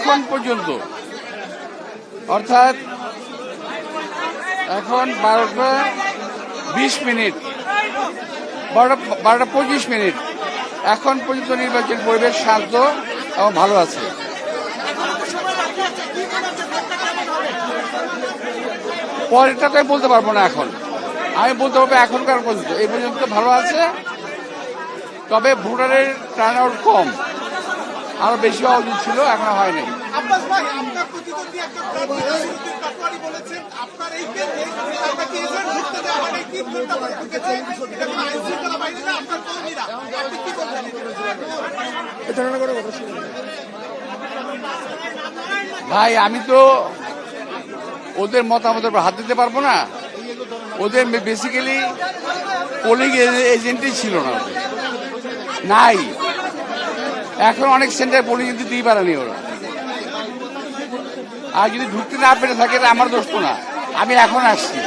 এখন পর্যন্ত অর্থাৎ এখন 12টা 20 মিনিট 12টা 25 মিনিট এখন পর্যন্ত নির্বাচন পরিবেশ শান্ত এবং ভালো আছে। পরেরটা তো বলতে পারবো না, এখন আমি বলতে পারবো এখনকার পর্যন্ত এই পর্যন্ত ভালো আছে। তবে ভোটারের টার্ন আউট কম, আরো বেশি হওয়া উচিত ছিল, এখনো হয়নি। ভাই আমি তো ওদের মতামতের উপর হাত দিতে পারবো না। ওদের বেসিক্যালি পোলিং এজেন্টই ছিল না, নাই। এখন অনেক সেন্টার পোলিং দিতেই পারেনি ওরা। আর যদি ঢুকতে না পেরে থাকে আমার দোষ তো না, আমি এখন আসছি।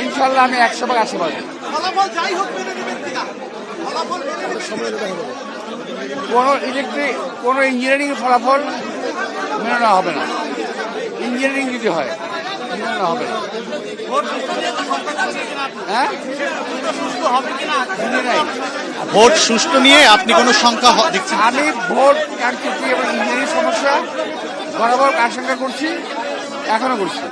ইনশাল্লাহ আমি 100% আশীর্বাদ। কোন ইঞ্জিনিয়ারিং ফলাফল মেনে নেওয়া হবে না। ইঞ্জিনিয়ারিং যদি হয় মেনে নেওয়া হবে না। হ্যাঁ, ভোট সুষ্ঠু নিয়ে আপনি কোনো সংখ্যা দেখছেন? আমি ভোট কারচুপি এবং ইঞ্জিনিয়ারিং সমস্যা বরাবর আশঙ্কা করছি, এখনো করছি।